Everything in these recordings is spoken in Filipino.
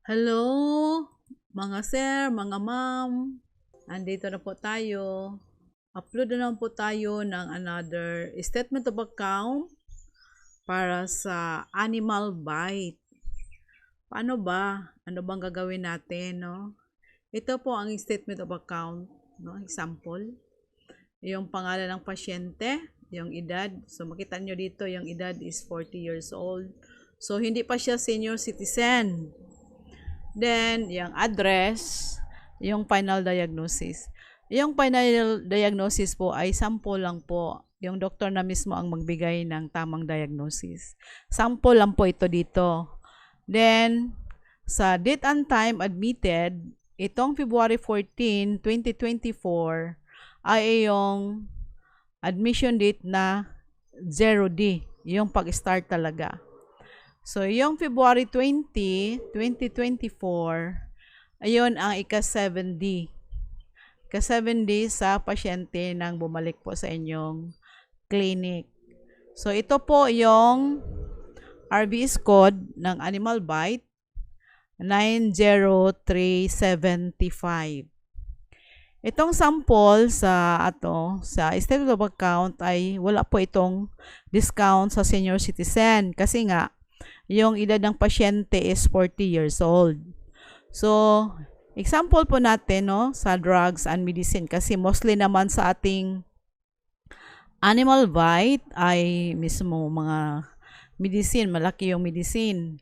Hello, mga sir, mga ma'am. Andito na po tayo. Upload na naman po tayo ng another statement of account para sa animal bite. Paano ba? Ano bang gagawin natin, no? Ito po ang statement of account, no? Example. Yung pangalan ng pasyente, yung edad. So makita nyo dito, yung edad is 40 years old. So hindi pa siya senior citizen. Then, yung address, yung final diagnosis. Yung final diagnosis po ay sample lang po. Yung doktor na mismo ang magbigay ng tamang diagnosis. Sample lang po ito dito. Then, sa date and time admitted, itong February 14, 2024 ay yung admission date na 0D, yung pag-start talaga. So, yung February 20, 2024, ayun ang ika-7D. Ika-7D sa pasyente nang bumalik po sa inyong clinic. So, ito po yung RBS code ng Animal Bite 90375. Itong sample sa statement of account ay wala po itong discount sa senior citizen kasi nga yung edad ng pasyente is 40 years old. So, example po natin no, sa drugs and medicine kasi mostly naman sa ating animal bite ay mismo mga medicine, malaki yung medicine.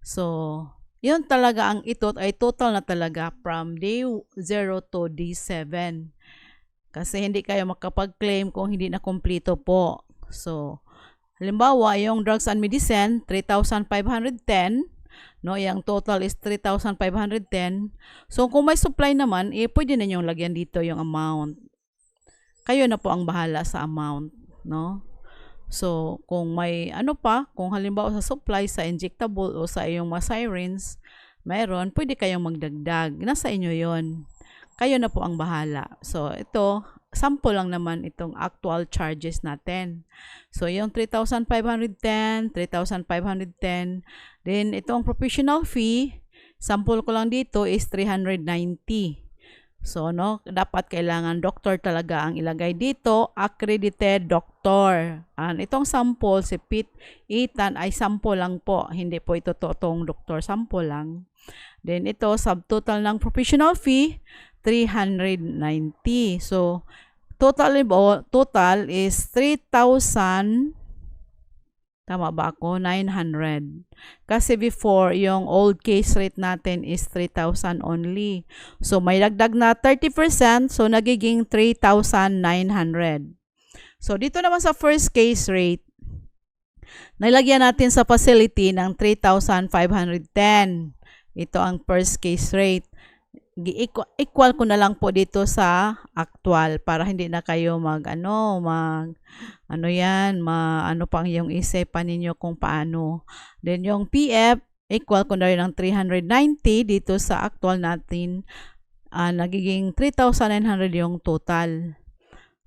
So, yun talaga ang ito ay total na talaga from day 0 to day 7. Kasi hindi kayo makapag-claim kung hindi na kumpleto po. So, halimbawa, yung drugs and medicine, 3,510. No, yung total is 3,510. So, kung may supply naman, pwede na nyo lagyan dito yung amount. Kayo na po ang bahala sa amount. No? So, kung may kung halimbawa sa supply, sa injectable o sa iyong mga sirens, mayroon, pwede kayong magdagdag. Nasa inyo yon. Kayo na po ang bahala. So, ito, sample lang naman itong actual charges natin. So, yung 3,510, 3,510. Then, itong professional fee, sample ko lang dito is 390. So, no, dapat kailangan doctor talaga ang ilagay dito, accredited doctor. Itong sample, si Pete Ethan ay sample lang po. Hindi po ito totoong doktor, sample lang. Then, ito, subtotal ng professional fee, 390. So, total is 3,000. Tama ba ako? 900. Kasi before, yung old case rate natin is 3,000 only. So, may dagdag na 30%. So, nagiging 3,900. So, dito naman sa first case rate, nilagyan natin sa facility ng 3,510. Ito ang first case rate. Equal ko na lang po dito sa actual para hindi na kayo pang yung isipan ninyo kung paano. Then yung PF, equal ko na rin ng 390 dito sa actual natin. Nagiging 3,900 yung total.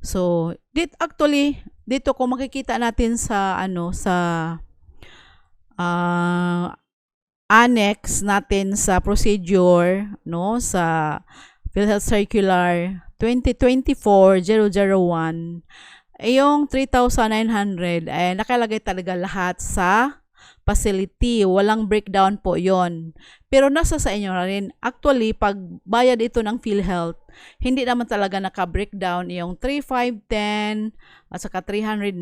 So, dito kung makikita natin sa annex natin sa procedure, no, sa PhilHealth Circular 2024-001, yung 3,900 ay nakalagay talaga lahat sa facility. Walang breakdown po yon. Pero nasa sa inyo na rin. Actually, pag bayad ito ng PhilHealth, hindi naman talaga naka-breakdown yung 3,510 at saka 390.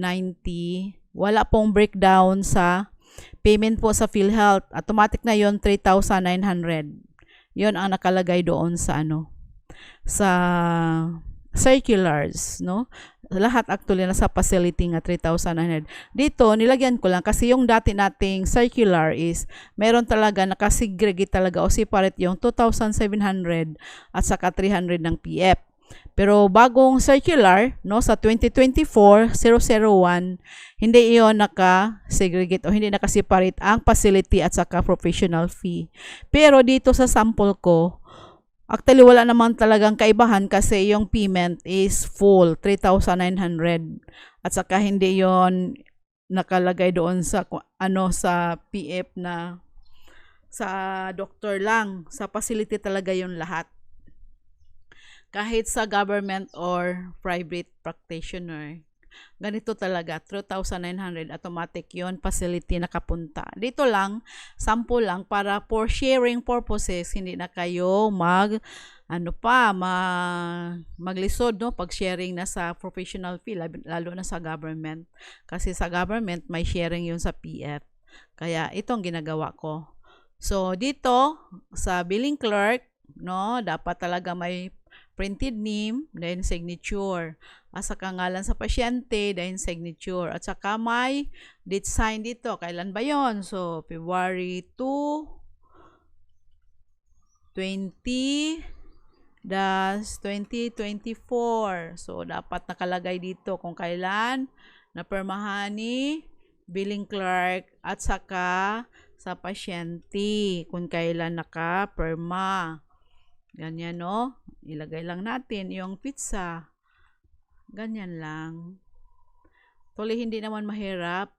Wala pong breakdown sa payment po sa PhilHealth. Automatic na yon 3,900. Yon ang nakalagay doon sa sa circulars, no? Lahat actually nasa facility nga 3,900. Dito nilagyan ko lang kasi yung dati nating circular is meron talaga nakasegregate talaga o separate yung 2,700 at saka 300 ng PF. Pero bagong circular, no, sa 2024-001, hindi iyon naka-segregate o hindi naka-separate ang facility at saka professional fee. Pero dito sa sample ko, actually wala naman talagang kaibahan kasi yung payment is full, 3,900. At saka hindi yon nakalagay doon sa sa PF na sa doktor lang. Sa facility talaga yung lahat. Kahit sa government or private practitioner. Ganito talaga, 3,900 automatic yon, facility nakapunta. Dito lang, sample lang para for sharing purposes, hindi na kayo maglisod, no, pag sharing na sa professional fee, lalo na sa government. Kasi sa government, may sharing yun sa PF. Kaya itong ginagawa ko. So dito sa billing clerk, no, dapat talaga may printed name, then signature. At saka ngalan sa pasyente, then signature. At saka may date sign dito. Kailan ba yon? So, February 2, 20-2024. So, dapat nakalagay dito kung kailan napirmahan ni billing clerk at saka sa pasyente kung kailan nakapirma. Ganyan, no? Ilagay lang natin yung pizza. Ganyan lang. Tuloy, hindi naman mahirap.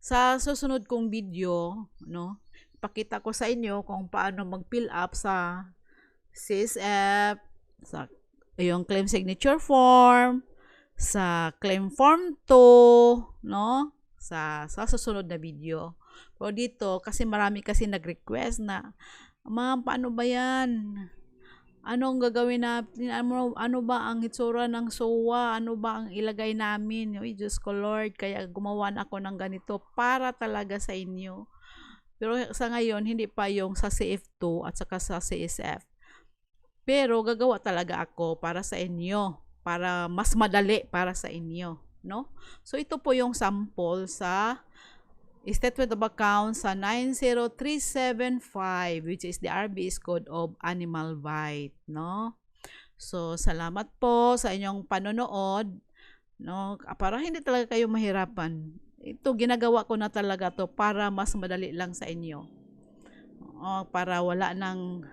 Sa susunod kong video, no, ipakita ko sa inyo kung paano mag-fill up sa CSF, sa yung claim signature form, sa claim form 2, no, sa susunod na video. Pero dito, kasi marami kasi nag-request na, ma'am, paano ba yan? Anong gagawin natin? Ano ba ang itsura ng SOA? Ano ba ang ilagay namin? Uy, Diyos ko Lord, kaya gumawa na ako ng ganito para talaga sa inyo. Pero sa ngayon, hindi pa yung sa CF2 at saka sa CSF. Pero gagawa talaga ako para sa inyo. Para mas madali para sa inyo. No? So, ito po yung sample sa statement of account sa 90375, which is the RBS code of animal bite, no? So, salamat po sa inyong panonood, no? Para hindi talaga kayo mahirapan. Ito, ginagawa ko na talaga to para mas madali lang sa inyo. Para wala nang,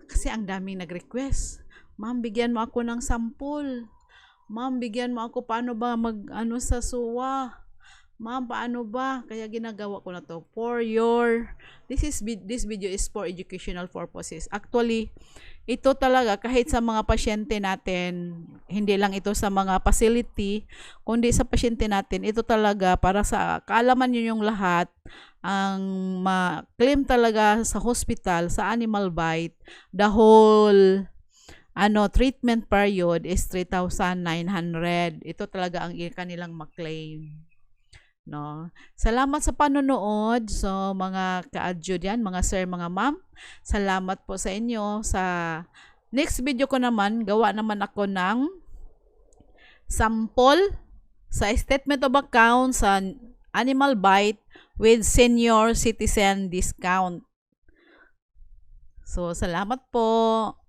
kasi ang daming nag-request. Ma'am, bigyan mo ako ng sample. Ma'am, bigyan mo ako paano ba mag-ano sa SUA. Ma'am, paano ba? Kaya ginagawa ko na to for your, this video is for educational purposes. Actually, ito talaga kahit sa mga pasyente natin, hindi lang ito sa mga facility, kundi sa pasyente natin, ito talaga para sa kaalaman niyo yung lahat, ang ma-claim talaga sa hospital, sa animal bite, the whole treatment period is 3,900. Ito talaga ang kanilang ma-claim. No. Salamat sa panonood. So, mga ka-adjo diyan, mga sir, mga ma'am. Salamat po sa inyo. Sa next video ko naman, gawa naman ako ng sample sa statement of account sa animal bite with senior citizen discount. So, salamat po.